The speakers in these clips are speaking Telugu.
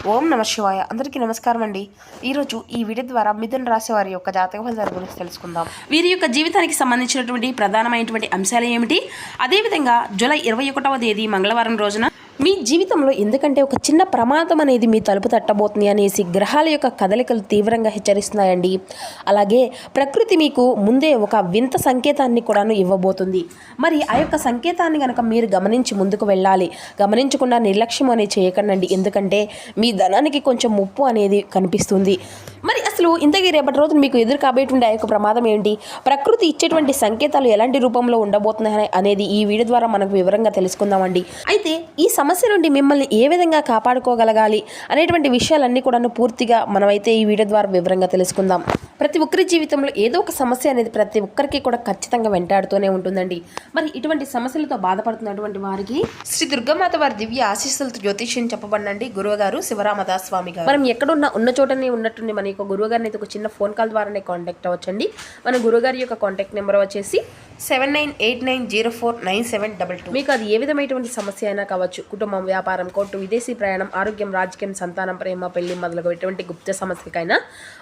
ఓం నమ శివాయ. అందరికీ నమస్కారం అండి. ఈరోజు ఈ వీడియో ద్వారా మిథున రాశి వారి యొక్క జాతక ఫలితాల గురించి తెలుసుకుందాం. వీరి యొక్క జీవితానికి సంబంధించినటువంటి ప్రధానమైనటువంటి అంశాలు ఏమిటి, అదేవిధంగా జూలై 21వ తేదీ మంగళవారం రోజున మీ జీవితంలో ఎందుకంటే ఒక చిన్న ప్రమాదం అనేది మీ తలుపు తట్టబోతుంది అనేసి గ్రహాల యొక్క కదలికలు తీవ్రంగా హెచ్చరిస్తున్నాయండి. అలాగే ప్రకృతి మీకు ముందే ఒక వింత సంకేతాన్ని కూడాను ఇవ్వబోతుంది. మరి ఆ యొక్క సంకేతాన్ని కనుక మీరు గమనించి ముందుకు వెళ్ళాలి. గమనించకుండా నిర్లక్ష్యం అనేది చేయకండి, ఎందుకంటే మీ ధనానికి కొంచెం ముప్పు అనేది కనిపిస్తుంది. మరి అసలు ఇంతకీ రేపటి రోజున మీకు ఎదురు కాబోయేటువంటి ఆ యొక్క ప్రమాదం ఏంటి, ప్రకృతి ఇచ్చేటువంటి సంకేతాలు ఎలాంటి రూపంలో ఉండబోతున్నాయి అనేది ఈ వీడియో ద్వారా మనకు వివరంగా తెలుసుకుందామండి. అయితే ఈ సమస్య నుండి మిమ్మల్ని ఏ విధంగా కాపాడుకోగలగాలి అనేటువంటి విషయాలన్నీ కూడా పూర్తిగా మనమైతే ఈ వీడియో ద్వారా వివరంగా తెలుసుకుందాం. ప్రతి ఒక్కరి జీవితంలో ఏదో ఒక సమస్య అనేది ప్రతి ఒక్కరికి కూడా ఖచ్చితంగా వెంటాడుతూనే ఉంటుందండి. మరి ఇటువంటి సమస్యలతో బాధపడుతున్నటువంటి వారికి శ్రీ దుర్గామాత వారి దివ్య ఆశీస్సులతో జ్యోతిష్యం చెప్పబడినండి గురువుగారు శివరామదాస్ స్వామి గారు. మనం ఎక్కడున్నా ఉన్న చోటనే ఉన్నట్టుండి మన యొక్క గురువుగారిని అయితే ఒక చిన్న ఫోన్ కాల్ ద్వారానే కాంటాక్ట్ అవ్వచ్చండి. మన గురువుగారి యొక్క కాంటాక్ట్ నెంబర్ వచ్చేసి 7989049722. మీకు అది ఏ విధమైనటువంటి సమస్య అయినా కావచ్చు, కుటుంబం, వ్యాపారం, కోర్టు, విదేశీ ప్రయాణం, ఆరోగ్యం, రాజకీయం, సంతానం, ప్రేమ, పెళ్లి మొదలగు ఎటువంటి గుప్త సమస్యకైనా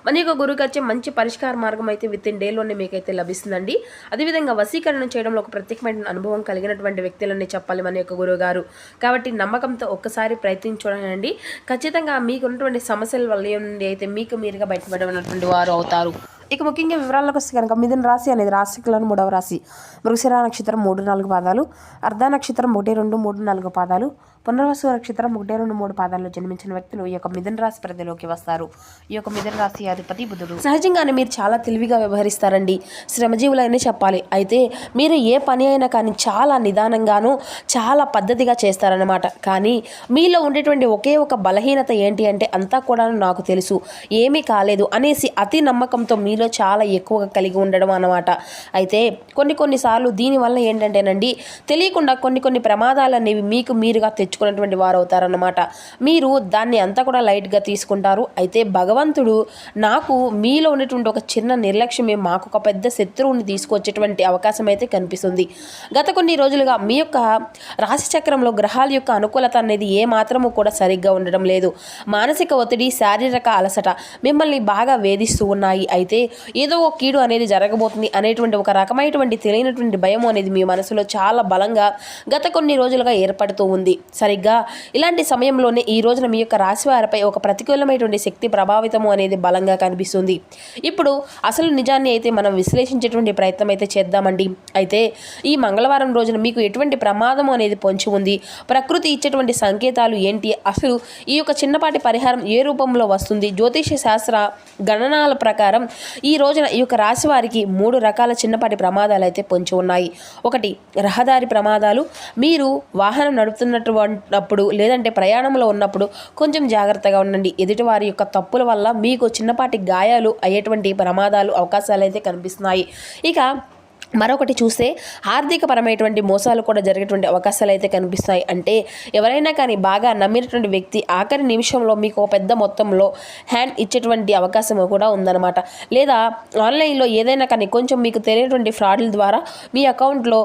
మన యొక్క గురువుగారిచే మంచి పరిష్కార మార్గం అయితే విత్ ఇన్ డేలోనే మీకైతే లభిస్తుందండి. అదేవిధంగా వశీకరణ చేయడంలో ఒక ప్రత్యేకమైన అనుభవం కలిగినటువంటి వ్యక్తులని చెప్పాలి మన యొక్క గురువు గారు. కాబట్టి నమ్మకంతో ఒక్కసారి ప్రయత్నించడండి, ఖచ్చితంగా మీకు ఉన్నటువంటి సమస్యల వల్ల నుండి అయితే మీకు మీరుగా బయటపడినటువంటి వారు అవుతారు. ఇక ముఖ్యంగా వివరాలకు వస్తే కనుక మిథున రాశి అనేది రాశికులను 3వ రాశి. మృగశిర నక్షత్రం 3-4 పాదాలు, అర్ధ నక్షత్రం 1-2-3-4 పాదాలు, పునర్వసు నక్షత్రం 1-2-3 పాదాల్లో జన్మించిన వ్యక్తులు ఈ యొక్క మిథున రాశి పరిధిలోకి వస్తారు. ఈ యొక్క మిథున రాశి అధిపతి బుధుడు. సహజంగానే మీరు చాలా తెలివిగా వ్యవహరిస్తారండి, శ్రమజీవులైనా చెప్పాలి. అయితే మీరు ఏ పని అయినా కానీ చాలా నిదానంగాను చాలా పద్ధతిగా చేస్తారన్నమాట. కానీ మీలో ఉండేటువంటి ఒకే ఒక బలహీనత ఏంటి అంటే అంతా కూడా నాకు తెలుసు, ఏమీ కాలేదు అనేసి అతి నమ్మకంతో మీలో చాలా ఎక్కువగా కలిగి ఉండడం అన్నమాట. అయితే కొన్నిసార్లు దీనివల్ల ఏంటంటేనండి తెలియకుండా కొన్ని ప్రమాదాలు అనేవి మీకు మీరుగా తెచ్చుకున్నటువంటి వారు అవుతారన్నమాట. మీరు దాన్ని అంతా కూడా లైట్గా తీసుకుంటారు. అయితే భగవంతుడు నాకు మీలో ఉన్నటువంటి ఒక చిన్న నిర్లక్ష్యమే మాకు ఒక పెద్ద శత్రువుని తీసుకొచ్చేటువంటి అవకాశం అయితే కనిపిస్తుంది. గత కొన్ని రోజులుగా మీ యొక్క రాశి చక్రంలో గ్రహాల యొక్క అనుకూలత అనేది ఏ మాత్రము కూడా సరిగ్గా ఉండడం లేదు. మానసిక ఒత్తిడి, శారీరక అలసట మిమ్మల్ని బాగా వేధిస్తూ ఉన్నాయి. అయితే ఏదో ఒక కీడు అనేది జరగబోతుంది అనేటువంటి ఒక రకమైనటువంటి తెలియనటువంటి భయం అనేది మీ మనసులో చాలా బలంగా గత కొన్ని రోజులుగా ఏర్పడుతూ ఉంది. సరిగ్గా ఇలాంటి సమయంలోనే ఈ రోజున మీ యొక్క రాశి వారిపై ఒక ప్రతికూలమైనటువంటి శక్తి ప్రభావితము అనేది బలంగా కనిపిస్తుంది. ఇప్పుడు అసలు నిజాన్ని అయితే మనం విశ్లేషించేటువంటి ప్రయత్నం అయితే చేద్దామండి. అయితే ఈ మంగళవారం రోజున మీకు ఎటువంటి ప్రమాదం అనేది పొంచి ఉంది, ప్రకృతి ఇచ్చేటువంటి సంకేతాలు ఏంటి, అసలు ఈ యొక్క చిన్నపాటి పరిహారం ఏ రూపంలో వస్తుంది, జ్యోతిష శాస్త్ర గణనాల ప్రకారం ఈ రోజున ఈ యొక్క రాశి వారికి 3 రకాల చిన్నపాటి ప్రమాదాలు అయితే పొంచి ఉన్నాయి. ఒకటి రహదారి ప్రమాదాలు. మీరు వాహనం నడుపుతున్నప్పుడు లేదంటే ప్రయాణంలో ఉన్నప్పుడు కొంచెం జాగ్రత్తగా ఉండండి. ఎదుటివారి యొక్క తప్పుల వల్ల మీకు చిన్నపాటి గాయాలు అయ్యేటువంటి ప్రమాదాలు అవకాశాలు అయితే కనిపిస్తున్నాయి. ఇక మరొకటి చూస్తే ఆర్థికపరమైనటువంటి మోసాలు కూడా జరిగేటువంటి అవకాశాలు అయితే కనిపిస్తాయి. అంటే ఎవరైనా కానీ బాగా నమ్మినటువంటి వ్యక్తి ఆఖరి నిమిషంలో మీకు ఒక పెద్ద మొత్తంలో హ్యాండ్ ఇచ్చేటువంటి అవకాశం కూడా ఉందన్నమాట. లేదా ఆన్లైన్లో ఏదైనా కానీ కొంచెం మీకు తెలియనటువంటి ఫ్రాడ్ల ద్వారా మీ అకౌంట్లో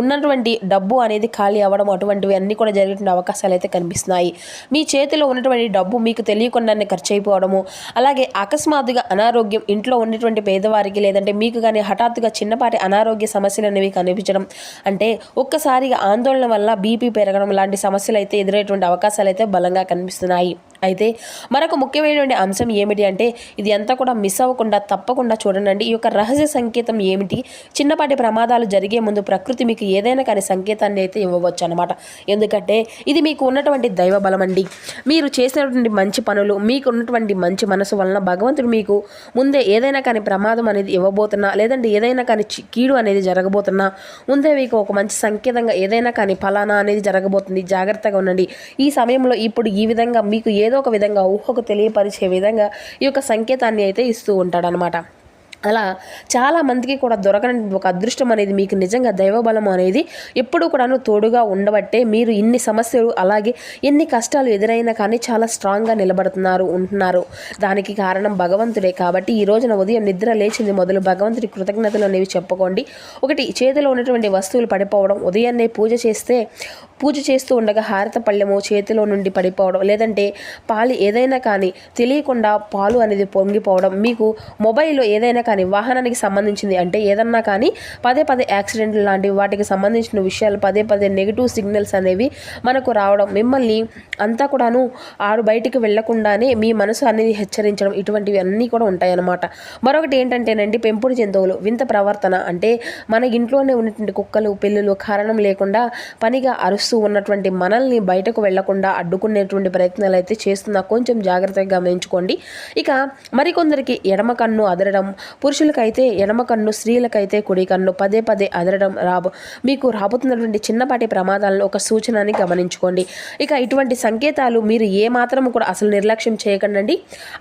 ఉన్నటువంటి డబ్బు అనేది ఖాళీ అవ్వడం, అటువంటివి అన్నీ కూడా జరిగేటువంటి అవకాశాలు అయితే కనిపిస్తున్నాయి. మీ చేతిలో ఉన్నటువంటి డబ్బు మీకు తెలియకుండానే ఖర్చు అయిపోవడము, అలాగే అకస్మాత్తుగా అనారోగ్యం, ఇంట్లో ఉన్నటువంటి పేదవారికి లేదంటే మీకు కానీ హఠాత్తుగా చిన్నపాటి అనారోగ్య సమస్యలు అనేవి కనిపించడం, అంటే ఒక్కసారిగా ఆందోళన వల్ల బీపీ పెరగడం లాంటి సమస్యలు అయితే ఎదురయ్యేటువంటి అవకాశాలు అయితే బలంగా కనిపిస్తున్నాయి. అయితే మరొక ముఖ్యమైనటువంటి అంశం ఏమిటి అంటే ఇది అంతా కూడా మిస్ అవ్వకుండా తప్పకుండా చూడండి. ఈ యొక్క రహస్య సంకేతం ఏమిటి, చిన్నపాటి ప్రమాదాలు జరిగే ముందు ప్రకృతి మీకు ఏదైనా కానీ సంకేతాన్ని అయితే ఇవ్వవచ్చు అనమాట. ఎందుకంటే ఇది మీకు ఉన్నటువంటి దైవ బలం అండి. మీరు చేసినటువంటి మంచి పనులు, మీకు ఉన్నటువంటి మంచి మనసు వలన భగవంతుడు మీకు ముందే ఏదైనా కానీ ప్రమాదం అనేది ఇవ్వబోతున్నా, లేదంటే ఏదైనా కానీ కీడు అనేది జరగబోతున్నా ముందే మీకు ఒక మంచి సంకేతంగా ఏదైనా కానీ ఫలానా అనేది జరగబోతుంది, జాగ్రత్తగా ఉండండి. ఈ సమయంలో ఇప్పుడు ఈ విధంగా మీకు ఏదో ఒక విధంగా ఊహకు తెలియపరిచే విధంగా ఈ యొక్క సంకేతాన్ని అయితే ఇస్తూ ఉంటాడనమాట. అలా చాలామందికి కూడా దొరకని ఒక అదృష్టం అనేది మీకు నిజంగా దైవబలం అనేది ఎప్పుడూ కూడాను తోడుగా ఉండబట్టే మీరు ఇన్ని సమస్యలు అలాగే ఎన్ని కష్టాలు ఎదురైనా కానీ చాలా స్ట్రాంగ్గా ఉంటున్నారు. దానికి కారణం భగవంతుడే. కాబట్టి ఈ రోజున ఉదయం నిద్ర లేచింది మొదలు భగవంతుడి కృతజ్ఞతలు అనేవి చెప్పుకోండి. ఒకటి, చేతిలో ఉన్నటువంటి వస్తువులు పడిపోవడం, ఉదయాన్నే పూజ చేస్తూ ఉండగా హారత పళ్ళెము చేతిలో నుండి పడిపోవడం, లేదంటే పాలు ఏదైనా కానీ తెలియకుండా పాలు అనేది పొంగిపోవడం, మీకు మొబైల్లో ఏదైనా కానీ వాహనానికి సంబంధించింది అంటే ఏదన్నా కానీ పదే యాక్సిడెంట్లు లాంటివి వాటికి సంబంధించిన విషయాలు పదే నెగిటివ్ సిగ్నల్స్ అనేవి మనకు రావడం, మిమ్మల్ని అంతా కూడాను బయటికి వెళ్లకుండానే మీ మనసు అనేది హెచ్చరించడం, ఇటువంటివి అన్నీ కూడా ఉంటాయన్నమాట. మరొకటి ఏంటంటేనండి, పెంపుడు జంతువులు వింత ప్రవర్తన అంటే మన ఇంట్లోనే ఉన్నటువంటి కుక్కలు పిల్లులు కారణం లేకుండా పనిగా అరుస్తూ ఉన్నటువంటి మనల్ని బయటకు వెళ్లకుండా అడ్డుకునేటువంటి ప్రయత్నాలు అయితే చేస్తున్నా కొంచెం జాగ్రత్తగా గమనించుకోండి. ఇక మరికొందరికి ఎడమ కన్ను అదరడం, పురుషులకైతే ఎడమ కన్ను, స్త్రీలకైతే కుడి కన్ను పదే అదరడం మీకు రాబోతున్నటువంటి చిన్నపాటి ప్రమాదాలను ఒక సూచనని గమనించుకోండి. ఇక ఇటువంటి సంకేతాలు మీరు ఏ మాత్రం కూడా అసలు నిర్లక్ష్యం చేయకండి.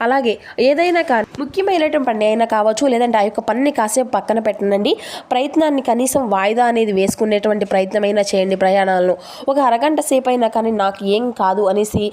అలాగే ఏదైనా కానీ ముఖ్యమైనటువంటి పని అయినా కావచ్చు, లేదంటే ఆ యొక్క పనిని కాసేపు పక్కన పెట్టండి. ప్రయత్నాన్ని కనీసం వాయిదా అనేది వేసుకునేటువంటి ప్రయత్నమైనా చేయండి. ప్రయాణాలను ఒక అరగంట సేపు అయినా కానీ నాకు ఏం కాదు అనేసి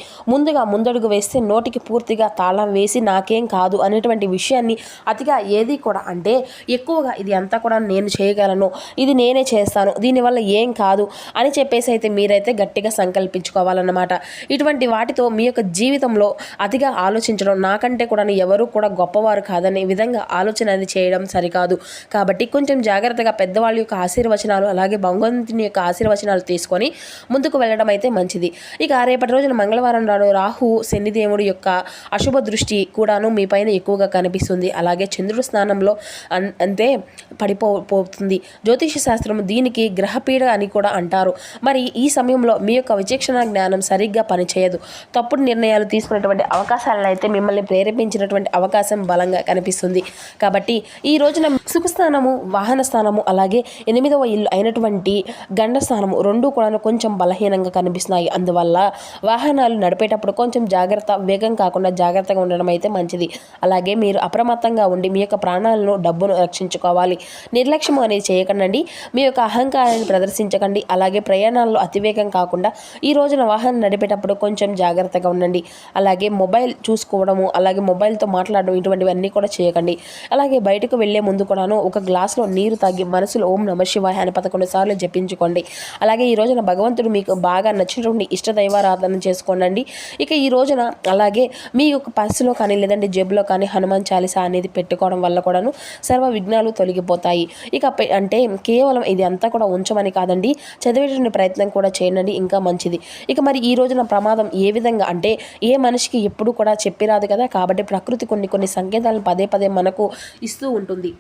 ముందడుగు వేస్తే నోటికి పూర్తిగా తాళం వేసి నాకేం కాదు అనేటువంటి విషయాన్ని అతిగా ఏది కూడా అంటే ఎక్కువగా ఇది అంతా కూడా నేను చేయగలను, ఇది నేనే చేస్తాను, దీనివల్ల ఏం కాదు అని చెప్పేసి అయితే మీరైతే గట్టిగా సంకల్పించుకోవాలన్నమాట. ఇటువంటి వాటితో మీ యొక్క జీవితంలో అతిగా ఆలోచించడం, నాకంటే కూడా ఎవరు కూడా గొప్పవారు కాదనే విధంగా ఆలోచన అది చేయడం సరికాదు. కాబట్టి కొంచెం జాగ్రత్తగా పెద్దవాళ్ళ యొక్క ఆశీర్వచనాలు అలాగే భగవంతుని యొక్క ఆశీర్వచనాలు తీసుకొని ముందుకు వెళ్ళడం అయితే మంచిది. ఇక రేపటి రోజున మంగళవారం నాడు రాహు శనిదేవుడి యొక్క అశుభ దృష్టి కూడాను మీ పైన ఎక్కువగా కనిపిస్తుంది. అలాగే చంద్రుడు స్నానంలో అంతే పడిపోతుంది. జ్యోతిష శాస్త్రం దీనికి గ్రహపీడ అని కూడా అంటారు. మరి ఈ సమయంలో మీ యొక్క విచక్షణ జ్ఞానం సరిగ్గా పనిచేయదు. తప్పుడు నిర్ణయాలు తీసుకునేటువంటి అవకాశాలను అయితే మిమ్మల్ని ప్రేరేపించినటువంటి అవకాశం బలంగా కనిపిస్తుంది. కాబట్టి ఈ రోజున సుఖస్థానము, వాహన స్థానము అలాగే 8వ ఇల్లు అయినటువంటి గండ స్థానము రెండూ కూడా కొంచెం బలహీనంగా కనిపిస్తున్నాయి. అందువల్ల వాహనాలు నడిపేటప్పుడు కొంచెం వేగం కాకుండా జాగ్రత్తగా ఉండడం అయితే మంచిది. అలాగే మీరు అప్రమత్తంగా ఉండి మీ యొక్క ప్రాణాలను, డబ్బును రక్షించుకోవాలి. నిర్లక్ష్యం అనేది చేయకండి. మీ యొక్క అహంకారాన్ని ప్రదర్శించకండి. అలాగే ప్రయాణాల్లో అతివేగం కాకుండా ఈ రోజున వాహనం నడిపేటప్పుడు కొంచెం జాగ్రత్తగా ఉండండి. అలాగే మొబైల్ చూసుకోవడము, అలాగే మొబైల్తో మాట్లాడడం ఇటువంటివన్నీ కూడా చేయకండి. అలాగే బయటకు వెళ్లే ముందు కూడాను ఒక గ్లాసులో నీరు తాగి మనసులో ఓం నమః శివాయ అని 11 సార్లు జపించుకోండి. అలాగే ఈ రోజున భగవంతుడు మీకు బాగా నచ్చినటువంటి ఇష్టదైవారాధన చేసుకోండి. ఇక ఈ రోజున అలాగే మీ యొక్క పర్సులో కానీ లేదంటే జేబులో కానీ హనుమాన్ చాలీసా అనేది పెట్టుకోవడం వల్ల కూడాను సర్వ విఘ్నాలు తొలగిపోతాయి. ఇక అంటే కేవలం ఇది అంతా కూడా ఉంచమని కాదండి, చదివేటువంటి ప్రయత్నం కూడా చేయండి, ఇంకా మంచిది. ఇక మరి ఈ రోజున ప్రమాదం ఏ విధంగా అంటే ఏ మనిషికి ఎప్పుడు కూడా చెప్పిరాదు కదా. కాబట్టి ప్రకృతి కొన్ని సంకేతాలను పదే మనకు ఇస్తూ ఉంటుంది.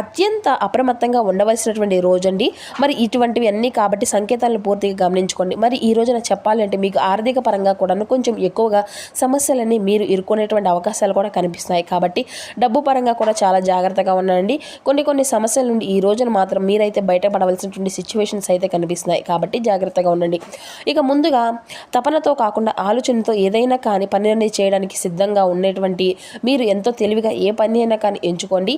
అత్యంత అప్రమత్తంగా ఉండవలసినటువంటి రోజండి మరి ఇటువంటివి అన్నీ. కాబట్టి సంకేతాలను పూర్తిగా గమనించుకోండి. మరి ఈ రోజున చెప్పాలి అంటే మీకు ఆర్థిక పరంగా కూడా కొంచెం ఎక్కువగా సమస్యలన్నీ మీరు ఇరుక్కునేటువంటి అవకాశాలు కూడా కనిపిస్తున్నాయి. కాబట్టి డబ్బు పరంగా కూడా చాలా జాగ్రత్తగా ఉండండి. కొన్ని సమస్యల నుండి ఈ రోజున మాత్రం మీరైతే బయటపడవలసినటువంటి సిచ్యువేషన్స్ అయితే కనిపిస్తున్నాయి. కాబట్టి జాగ్రత్తగా ఉండండి. ఇక ముందుగా తపనతో కాకుండా ఆలోచనతో ఏదైనా కానీ పని అనేది చేయడానికి సిద్ధంగా ఉండేటువంటి మీరు ఎంతో తెలివిగా ఏ పని అయినా కానీ ఎంచుకోండి.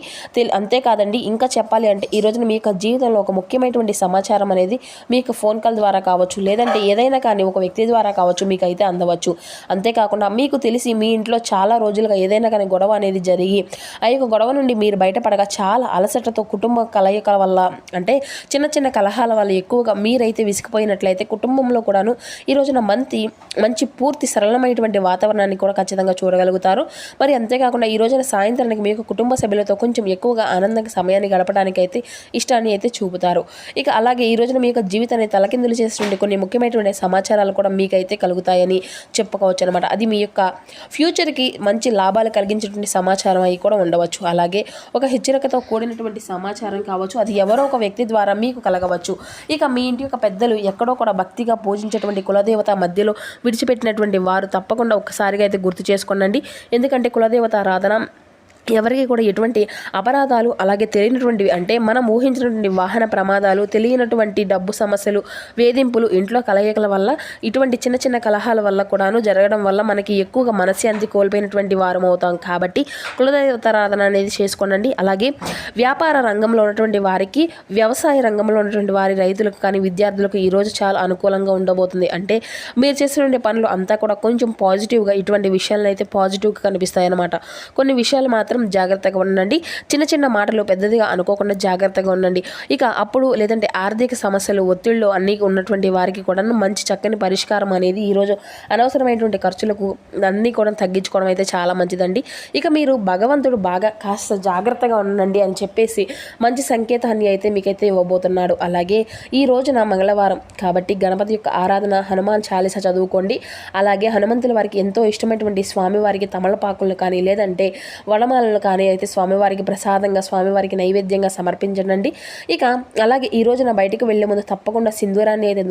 అంతేకాదండి, ఇంకా చెప్పాలి అంటే ఈ రోజున మీ యొక్క జీవితంలో ఒక ముఖ్యమైనటువంటి సమాచారం అనేది మీకు ఫోన్ కాల్ ద్వారా కావచ్చు, లేదంటే ఏదైనా కానీ ఒక వ్యక్తి ద్వారా కావచ్చు మీకు అయితే అందవచ్చు. అంతేకాకుండా మీకు తెలిసి మీ ఇంట్లో చాలా రోజులుగా ఏదైనా కానీ గొడవ అనేది జరిగి ఆ యొక్క గొడవ నుండి మీరు బయటపడగా చాలా అలసటతో కుటుంబ కలయికల వల్ల అంటే చిన్న కలహాల వల్ల ఎక్కువగా మీరైతే విసిగిపోయినట్లయితే కుటుంబంలో కూడాను ఈ రోజున మంచి పూర్తి సరళమైనటువంటి వాతావరణాన్ని కూడా ఖచ్చితంగా చూడగలుగుతారు. మరి అంతేకాకుండా ఈ రోజున సాయంత్రానికి మీ యొక్క కుటుంబ సభ్యులతో కొంచెం ఎక్కువగా ఆనందంగా సమయాన్ని గడపడానికి అయితే ఇష్టాన్ని అయితే చూపుతారు. ఇక అలాగే ఈ రోజున మీ యొక్క జీవితాన్ని తలకిందులు చేసేటువంటి కొన్ని ముఖ్యమైనటువంటి సమాచారాలు కూడా మీకైతే కలుగుతాయని చెప్పుకోవచ్చు అనమాట. అది మీ యొక్క ఫ్యూచర్కి మంచి లాభాలు కలిగించేటువంటి సమాచారం అయి కూడా ఉండవచ్చు. అలాగే ఒక హెచ్చరికతో కూడినటువంటి సమాచారం కావచ్చు, అది ఎవరో ఒక వ్యక్తి ద్వారా మీకు కలగవచ్చు. ఇక మీ ఇంటి యొక్క పెద్దలు ఎక్కడో కూడా భక్తిగా పూజించేటువంటి కులదేవత మధ్యలో విడిచిపెట్టినటువంటి వారు తప్పకుండా ఒక్కసారిగా అయితే గుర్తు చేసుకోండి. ఎందుకంటే కులదేవత ఆరాధన ఎవరికి కూడా ఎటువంటి అపరాధాలు అలాగే తెలియనటువంటివి అంటే మనం ఊహించినటువంటి వాహన ప్రమాదాలు, తెలియనటువంటి డబ్బు సమస్యలు, వేధింపులు, ఇంట్లో కలయికల వల్ల ఇటువంటి చిన్న చిన్న కలహాల వల్ల కూడాను జరగడం వల్ల మనకి ఎక్కువగా మనశ్శాంతి కోల్పోయినటువంటి వారం అవుతాం. కాబట్టి కులదేవతారాధన అనేది చేసుకోనండి. అలాగే వ్యాపార రంగంలో ఉన్నటువంటి వారికి, వ్యవసాయ రంగంలో ఉన్నటువంటి వారి రైతులకు కానీ విద్యార్థులకు ఈరోజు చాలా అనుకూలంగా ఉండబోతుంది. అంటే మీరు చేసినటువంటి పనులు అంతా కూడా కొంచెం పాజిటివ్గా ఇటువంటి విషయాలను అయితే పాజిటివ్గా కనిపిస్తాయి అన్నమాట. కొన్ని విషయాలు మాత్రం జాగ్రత్తగా ఉండండి. చిన్న చిన్న మాటలు పెద్దదిగా అనుకోకుండా జాగ్రత్తగా ఉండండి. ఇక అప్పుడు లేదంటే ఆర్థిక సమస్యలు, ఒత్తిళ్ళు అన్నీ ఉన్నటువంటి వారికి కూడా మంచి చక్కని పరిష్కారం అనేది ఈరోజు అనవసరమైనటువంటి ఖర్చులకు అన్నీ కూడా తగ్గించుకోవడం అయితే చాలా మంచిదండి. ఇక మీరు భగవంతుడు బాగా కాస్త జాగ్రత్తగా ఉండండి అని చెప్పేసి మంచి సంకేతాన్ని అయితే మీకైతే ఇవ్వబోతున్నాడు. అలాగే ఈ రోజున మంగళవారం కాబట్టి గణపతి యొక్క ఆరాధన, హనుమాన్ చాలీసా చదువుకోండి. అలాగే హనుమంతుల వారికి ఎంతో ఇష్టమైనటువంటి స్వామివారికి తమలపాకులను కానీ లేదంటే వడమాలను కానీ అయితే స్వామివారికి ప్రసాదంగా, స్వామివారికి నైవేద్యంగా సమర్పించండి. ఇక అలాగే ఈ రోజున బయటకు వెళ్లే ముందు తప్పకుండా సింధూరాన్ని అయితే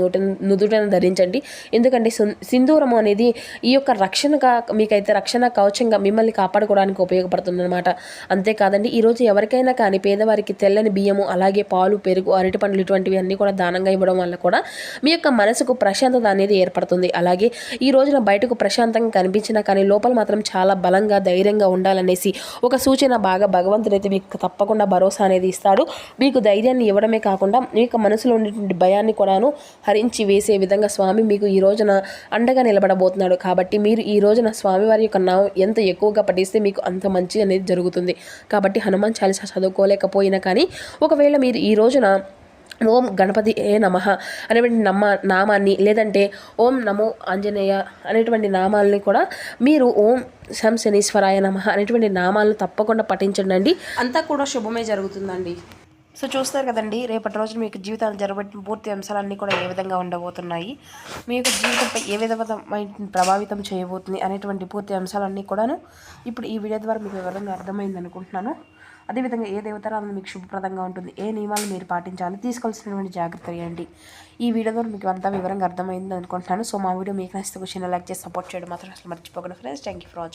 నుదుటను ధరించండి. ఎందుకంటే సింధూరం అనేది ఈ యొక్క రక్షణగా మీకైతే రక్షణ కవచంగా మిమ్మల్ని కాపాడుకోవడానికి ఉపయోగపడుతుందన్నమాట. అంతేకాదండి ఈరోజు ఎవరికైనా కానీ పేదవారికి తెల్లని బియ్యము, అలాగే పాలు, పెరుగు, అరటిపండ్లు ఇటువంటివి అన్నీ కూడా దానంగా ఇవ్వడం వల్ల కూడా మీ యొక్క మనసుకు ప్రశాంతత అనేది ఏర్పడుతుంది. అలాగే ఈ రోజున బయటకు ప్రశాంతంగా కనిపించినా కానీ లోపల మాత్రం చాలా బలంగా, ధైర్యంగా ఉండాలనేసి ఒక సూచన బాగా భగవంతుడైతే మీకు తప్పకుండా భరోసా అనేది ఇస్తాడు. మీకు ధైర్యాన్ని ఇవ్వడమే కాకుండా మీ యొక్క మనసులో ఉండేటువంటి భయాన్ని కూడాను హరించి వేసే విధంగా స్వామి మీకు ఈ రోజున అండగా నిలబడబోతున్నాడు. కాబట్టి మీరు ఈ రోజున స్వామివారి యొక్క నామం ఎంత ఎక్కువగా పఠిస్తే మీకు అంత మంచి అనేది జరుగుతుంది. కాబట్టి హనుమాన్ చాలీసా చదువుకోలేకపోయినా కానీ ఒకవేళ మీరు ఈ రోజున ఓం గణపతి ఏ నమః అనేటువంటి నామాన్ని లేదంటే ఓం నమో ఆంజనేయ అనేటువంటి నామాలని కూడా మీరు ఓం శం శనీశ్వరాయ నమః అనేటువంటి నామాలను తప్పకుండా పఠించండి. అంతా కూడా శుభమే జరుగుతుందండి. సో చూస్తారు కదండి, రేపటి రోజున మీకు జీవితాన్ని జరగబెట్టిన పూర్తి అంశాలన్నీ కూడా ఏ విధంగా ఉండబోతున్నాయి, మీ యొక్క జీవితంపై ఏ విధమైన ప్రభావితం చేయబోతుంది అనేటువంటి పూర్తి అంశాలన్నీ కూడాను ఇప్పుడు ఈ వీడియో ద్వారా మీకు వివరంగా అర్థమైంది అనుకుంటున్నాను. అదేవిధంగా ఏ దేవతారాధన మీకు శుభప్రదంగా ఉంటుంది, ఏ నియమాలు మీరు పాటించాలి, తీసుకోవాల్సినటువంటి జాగ్రత్తలు ఏంటి, ఈ వీడియో ద్వారా మీకు అంతా వివరంగా అర్థమైంది అనుకుంటున్నాను. సో మా వీడియో మీకు నచ్చితే చిన్న లైక్ చేసి సపోర్ట్ చేయడం మాత్రం అసలు మర్చిపోకండి friends. Thank you for watching.